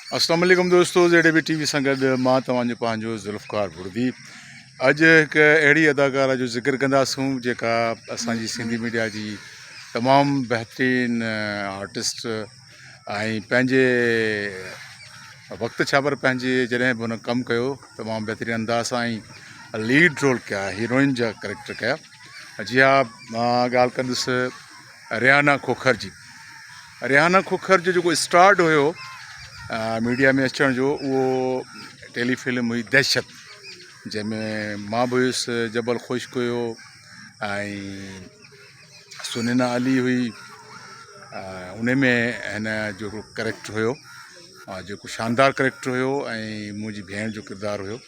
अस्सलाम वालेकुम दोस्तों, ZDB TV सां गॾु मां तव्हांजो पंहिंजो ज़ुल्फ़कार बुर्दी। अॼु हिकु अहिड़ी अदाकारा जो ज़िक्र कंदासूं जेका असांजी सिंधी मीडिया जी तमामु बहितरीनु आर्टिस्ट ऐं पंहिंजे वक़्तु छा पर पंहिंजे जॾहिं बि हुन कमु कयो तमामु बहितरीनु अंदाज़ सां ऐं लीड रोल कया, हीरोइन जा करेक्टर कया। जी हा, मां ॻाल्हि कंदुसि रिहाना खोखर जी। रिहाना खोखर जो जेको स्टार्ट हुयो मीडिया में अचण जो, उहो टेलीफिल्म हुई दहशत, जंहिंमें मां बि हुयुसि, जबल ख़ुश्क हुयो ऐं सुनैना अली हुई। उन में हिन जेको करेक्टर हुयो, जेको शानदार करेक्टर हुयो ऐं मुंहिंजी भेण जो किरदारु हुयो।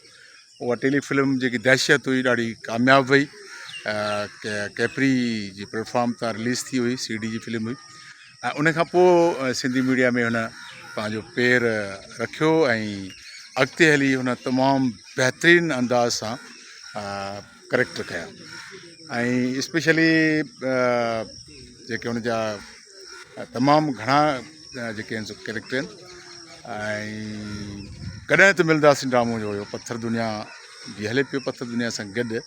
उहा टेलीफिल्म जेकी दहशत हुई ॾाढी कामयाबु वई। कैपरी जी प्लेटफॉर्म तां रिलीज़ थी हुई, CD जी फिल्म हुई ऐं उन खां पोइ सिंधी मीडिया में हुन पंहिंजो पेर रखियो ऐं अॻिते हली हुन तमामु बहितरीनु अंदाज़ सां करेक्टर कया ऐं स्पेशली जेके हुन जा तमामु घणा जेके आहिनि सो कैरेक्टर आहिनि। ऐं कॾहिं त मिलंदासीं ड्रामो जो हुयो, पत्थर दुनिया जी हले पियो, पत्थर दुनिया सां गॾु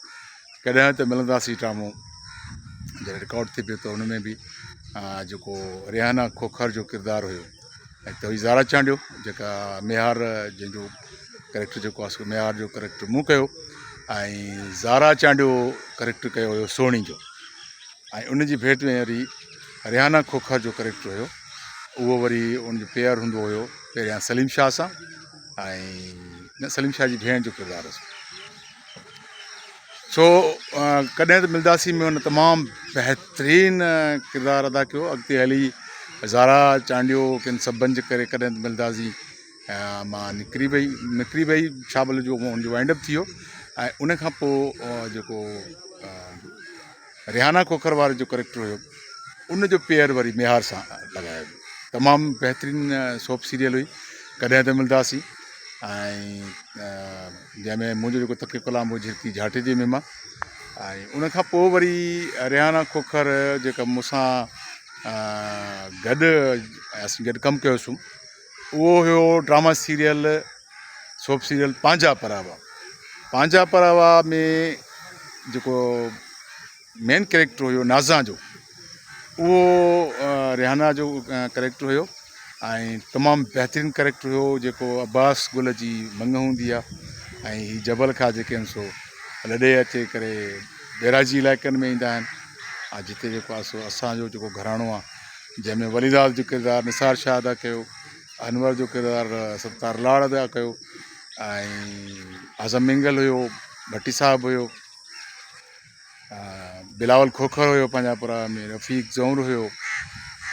कॾहिं त मिलंदासीं ड्रामो जॾहिं रिकॉर्ड थिए पियो, त हुन में बि जेको रिहाना खोखर जो किरदारु हुयो ऐं त हुई ज़ारा चांडियो, जेका मेहार जंहिंजो करेक्टर जेको आहे मेहार जो करेक्टर मूं कयो ऐं ज़ारा चांडियो करेक्टर कयो हुयो सोणी जो। ऐं उनजी भेट में वरी रिहाना खोखर जो करेक्टर हुयो, उहो वरी उनजो पेयर हूंदो हुयो पहिरियां सलीम शाह सां, ऐं सलीम शाह जी भेण जो किरदारु हुओ। सो कॾहिं त मिलंदासीं में हुन तमामु बहितरीनु किरदारु अदा कयो। अॻिते हली ज़ारा चांडियो किन सभनि जे करे कॾहिं त मिलंदासीं मां निकिरी वई छा भले जो हुनजो वाइंड अप थी वियो। ऐं उन खां पोइ जेको रिहाना खोखर वारो जो करेक्टर हुयो, उनजो पेयर वरी मेहार सां लॻायो। तमामु बहितरीनु सोप सीरियल हुई कॾहिं त मिलंदासीं, ऐं जंहिंमें मुंहिंजो जेको तके कलाम हो झिरकी झाटे जे में मां। ऐं उन खां पोइ वरी रिहाना खोखर जेका मूंसां असीं गॾु कमु कयोसीं, उहो हुयो ड्रामा सीरियल सोप सीरियल पंहिंजा परावा में जेको मेन कैरेक्टर हुयो नाज़ा जो, उहो रिहाना जो करेक्टर हुयो ऐं तमामु बहितरीनु करेक्टर हुयो। जेको अब्बास गुल जी मंग हूंदी आहे ऐं हीअ जबल खां जेके आहिनि सो लॾे अचे करे बैराजी इलाइक़नि में ईंदा आहिनि, जिते जेको आहे सो असांजो जेको घराणो आहे, जंहिंमें वलीदास जो किरदारु निसार शाह अदा कयो, अनवर जो किरदारु सत्तार लाड़ अदा कयो, ऐं आज़म मिंगल हुयो, भट्टी साहिबु हुयो, बिलावल खोखर हुयो पंहिंजापुरा में, रफ़ीक ज़ौर हुयो,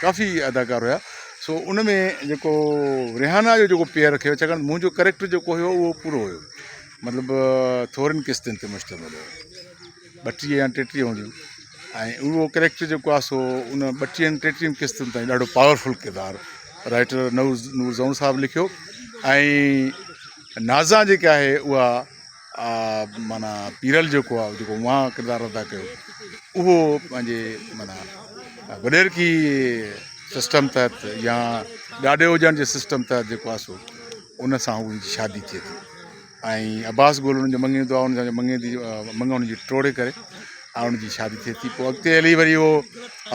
काफ़ी अदाकार हुया। सो उन में जेको रिहाना जो जेको पेयर रखियो, छाकाणि मुंहिंजो करेक्टर जेको हुयो उहो पूरो हुयो, मतिलबु थोरनि किस्तनि ते मुश्तमिल हुयो, 32 या 33 हूंदियूं। ऐं उहो करेक्टर जेको आहे सो उन 32-33 किस्तनि ताईं ॾाढो पावरफुल किरदारु राइटर नूर ज़ौन साहिबु लिखियो। ऐं नाज़ा जेका आहे उहा माना पीरल जेको आहे, जेको मां किरदारु अदा कयो, उहो पंहिंजे माना वॾेरकी सिस्टम तहत या ॾाढे हुजण जे सिस्टम तहत जेको आहे सो उन सां उनजी शादी थिए थी। ऐं अब्बास गुल हुनजो मंङे ईंदो आहे, हुनजा मंङ हुनजी टोड़े करे ऐं उनजी शादी थिए थी। पोइ अॻिते हली वरी उहो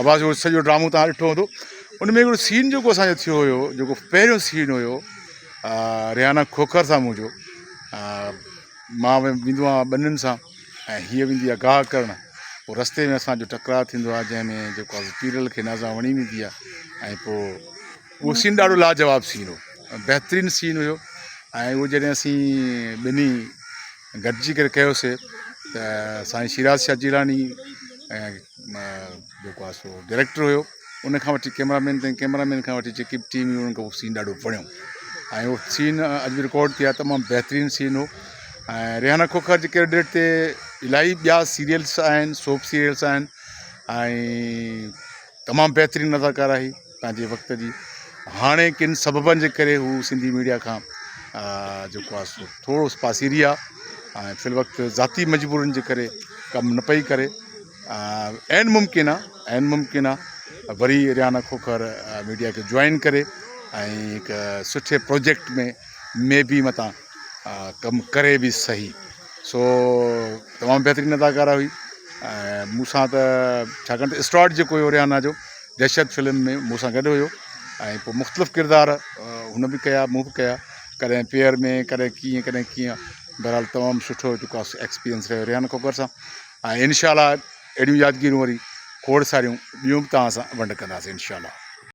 अब्बास जो सॼो ड्रामो तव्हां ॾिठो हूंदो। उन में हिकिड़ो सीन जेको असांजो थियो हुयो, जेको पहिरियों सीन हुयो रिहाना खोखर सां मुंहिंजो, मां वेंदो आहियां ॿनियुनि सां ऐं हीअ वेंदी आहे गाह करणु। पोइ रस्ते में असांजो टकराव थींदो आहे, जंहिंमें जेको आहे पीरल खे नाज़ा वणी वेंदी आहे। ऐं पोइ उहो सीन ॾाढो लाजवाबु सीन हो, बहितरीनु सीन हुयो। ऐं उहो जॾहिं असीं ॿिन्ही गॾिजी करे कयोसीं, त साईं शिराज शाह जिलानी जेको आहे सो डायरेक्टर हुयो, उन खां वठी कैमरामैन ताईं, कैमरामैन खां वठी जेकी बि टीम हुई, उन्हनि खे उहो सीन ॾाढो वणियो ऐं उहो सीन अॼु बि रिकॉर्ड थी आहे, तमामु बहितरीनु सीन हो। ऐं रिहाना खोखर जे क्रेडिट ते इलाही ॿिया सीरियल्स आहिनि, सोप सीरियल्स आहिनि, ऐं तमामु बहितरीनु अदाकारा हुई पंहिंजे वक़्त जी। हाणे किन सबबनि जे करे हू सिंधी मीडिया खां जेको आहे सो थोरो पासीरी आहे ऐं फिल वक़्तु ज़ाती मजबूरनि जे करे कमु न पई करे। ऐं मुमकिन आहे वरी रिहाना खोखर मीडिया खे जॉइन करे ऐं हिकु सुठे प्रोजेक्ट में बि मतां कमु करे बि सही। सो तमामु बहितरीनु अदाकारा हुई ऐं मूंसां त छाकाणि त स्टार्ट जेको हुयो रियाना जो दहशत फिल्म में मूंसां गॾु हुयो ऐं पोइ मुख़्तलिफ़ किरदार हुन बि कया मूं बि कया, कॾहिं पेयर में कॾहिं कीअं। बहरहाल तमामु सुठो जेको आहे एक्सपीरियंस रहियो रियान खोकर सां ऐं इनशा अहिड़ियूं यादगिरियूं वरी खोड़ सारियूं ॿियूं बि तव्हां सां वंड कंदासीं इनशा।